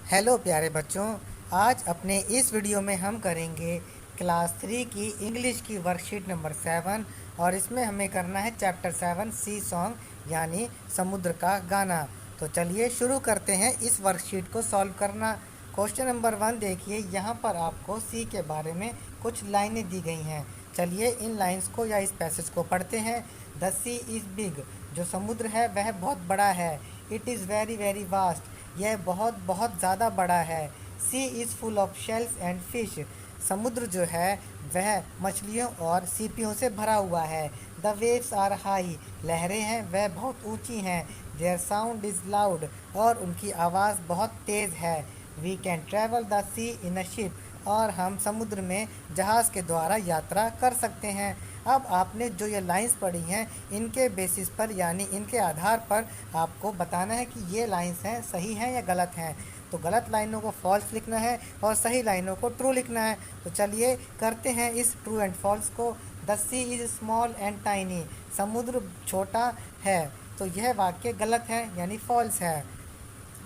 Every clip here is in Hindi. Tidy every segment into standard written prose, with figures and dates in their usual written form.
हेलो प्यारे बच्चों, आज अपने इस वीडियो में हम करेंगे क्लास 3 की इंग्लिश की वर्कशीट नंबर 7 और इसमें हमें करना है चैप्टर 7 सी सॉन्ग यानी समुद्र का गाना। तो चलिए शुरू करते हैं इस वर्कशीट को सॉल्व करना। क्वेश्चन नंबर 1 देखिए, यहाँ पर आपको सी के बारे में कुछ लाइनें दी गई हैं। चलिए इन लाइंस को या इस पैसेज को पढ़ते हैं। द सी इज़ बिग, जो समुद्र है वह बहुत बड़ा है। It is very very vast, यह बहुत बहुत ज़्यादा बड़ा है। Sea is full of shells and fish, समुद्र जो है वह मछलियों और सीपियों से भरा हुआ है। द वेव्स आर हाई, लहरें हैं वह बहुत ऊंची हैं। देयर साउंड इज़ लाउड, और उनकी आवाज़ बहुत तेज़ है। We can travel the sea in a ship, और हम समुद्र में जहाज़ के द्वारा यात्रा कर सकते हैं। अब आपने जो ये लाइंस पढ़ी हैं इनके बेसिस पर यानी इनके आधार पर आपको बताना है कि ये लाइंस हैं सही हैं या गलत हैं। तो गलत लाइनों को फॉल्स लिखना है और सही लाइनों को ट्रू लिखना है। तो चलिए करते हैं इस ट्रू एंड फॉल्स को। The sea is small and tiny, समुद्र छोटा है, तो यह वाक्य गलत है यानी फॉल्स है।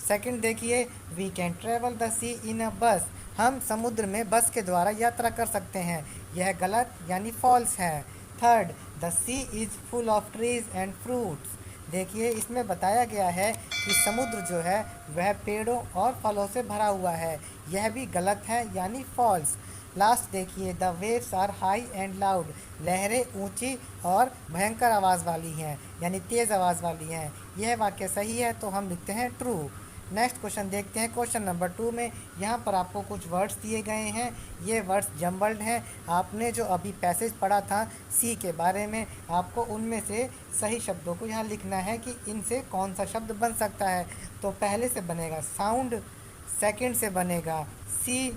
सेकंड देखिए, we can travel the sea in अ बस, हम समुद्र में बस के द्वारा यात्रा कर सकते हैं, यह गलत यानी फॉल्स है। Third, the sea is full of trees and fruits, देखिए इसमें बताया गया है कि समुद्र जो है वह पेड़ों और फलों से भरा हुआ है, यह भी गलत है यानी फॉल्स। लास्ट देखिए, the waves are high and loud, लहरें ऊंची और भयंकर आवाज़ वाली हैं यानी तेज़ आवाज़ वाली हैं, यह वाक्य सही है तो हम लिखते हैं ट्रू। नेक्स्ट क्वेश्चन देखते हैं। क्वेश्चन नंबर 2 में यहाँ पर आपको कुछ वर्ड्स दिए गए हैं, ये वर्ड्स जम्बल्ड हैं। आपने जो अभी पैसेज पढ़ा था सी के बारे में, आपको उनमें से सही शब्दों को यहाँ लिखना है कि इनसे कौन सा शब्द बन सकता है। तो पहले से बनेगा साउंड, सेकंड से बनेगा सी,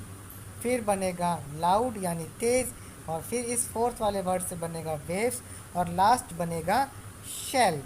फिर बनेगा लाउड यानी तेज़, और फिर इस फोर्थ वाले वर्ड से बनेगा वेव्स, और लास्ट बनेगा शेल।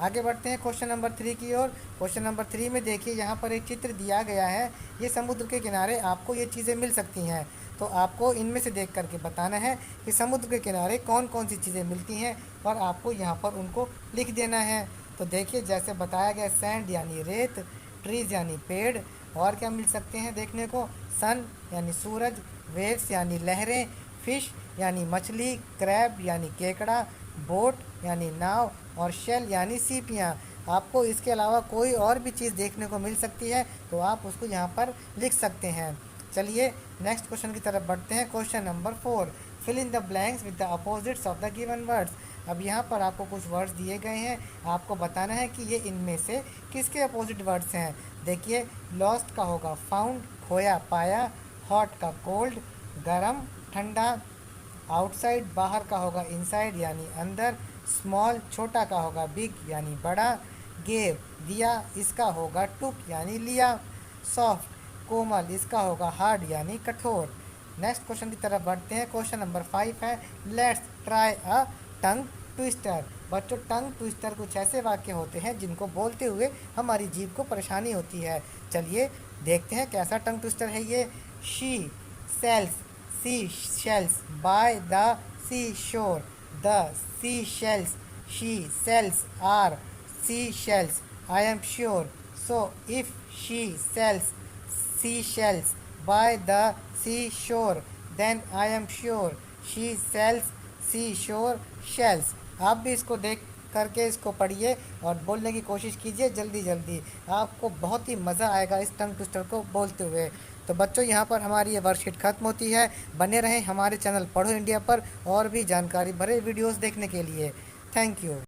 आगे बढ़ते हैं क्वेश्चन नंबर 3 की ओर। क्वेश्चन नंबर 3 में देखिए यहाँ पर एक चित्र दिया गया है, ये समुद्र के किनारे आपको ये चीज़ें मिल सकती हैं। तो आपको इनमें से देख करके बताना है कि समुद्र के किनारे कौन कौन सी चीज़ें मिलती हैं और आपको यहाँ पर उनको लिख देना है। तो देखिए जैसे बताया गया, सैंड यानी रेत, ट्रीज यानी पेड़, और क्या मिल सकते हैं देखने को, सन यानी सूरज, वेव्स यानी लहरें, फिश यानी मछली, क्रैब यानी केकड़ा, बोट यानी नाव, और शेल यानी सीपियाँ। आपको इसके अलावा कोई और भी चीज़ देखने को मिल सकती है तो आप उसको यहाँ पर लिख सकते हैं। चलिए नेक्स्ट क्वेश्चन की तरफ बढ़ते हैं। Question number 4, fill in the blanks with the opposites of the given words. अब यहाँ पर आपको कुछ वर्ड्स दिए गए हैं, आपको बताना है कि ये इनमें से किसके अपोजिट वर्ड्स हैं। देखिए लॉस्ट का होगा फाउंड, खोया पाया, हॉट का कोल्ड गरम ठंडा, आउटसाइड बाहर का होगा इनसाइड यानी अंदर, स्मॉल छोटा का होगा बिग यानी बड़ा, गेव दिया इसका होगा टुक यानी लिया, सॉफ्ट कोमल इसका होगा हार्ड यानी कठोर। नेक्स्ट क्वेश्चन की तरफ बढ़ते हैं। क्वेश्चन नंबर 5 है, let's try a tongue twister. बच्चों टंग ट्विस्टर कुछ ऐसे वाक्य होते हैं जिनको बोलते हुए हमारी जीभ को परेशानी होती है। चलिए देखते हैं कैसा टंग ट्विस्टर है ये। She sells sea shells by the sea shore, the sea shells she sells are seashells, I am sure. So if she sells seashells by the seashore, then I am sure she sells seashore shells. आप भी इसको देख करके इसको पढ़िए और बोलने की कोशिश कीजिए जल्दी जल्दी, आपको बहुत ही मज़ा आएगा इस टंग ट्विस्टर को बोलते हुए। तो बच्चों यहाँ पर हमारी ये वर्कशीट खत्म होती है। बने रहें हमारे चैनल पढ़ो इंडिया पर और भी जानकारी भरे वीडियोस देखने के लिए। Thank you.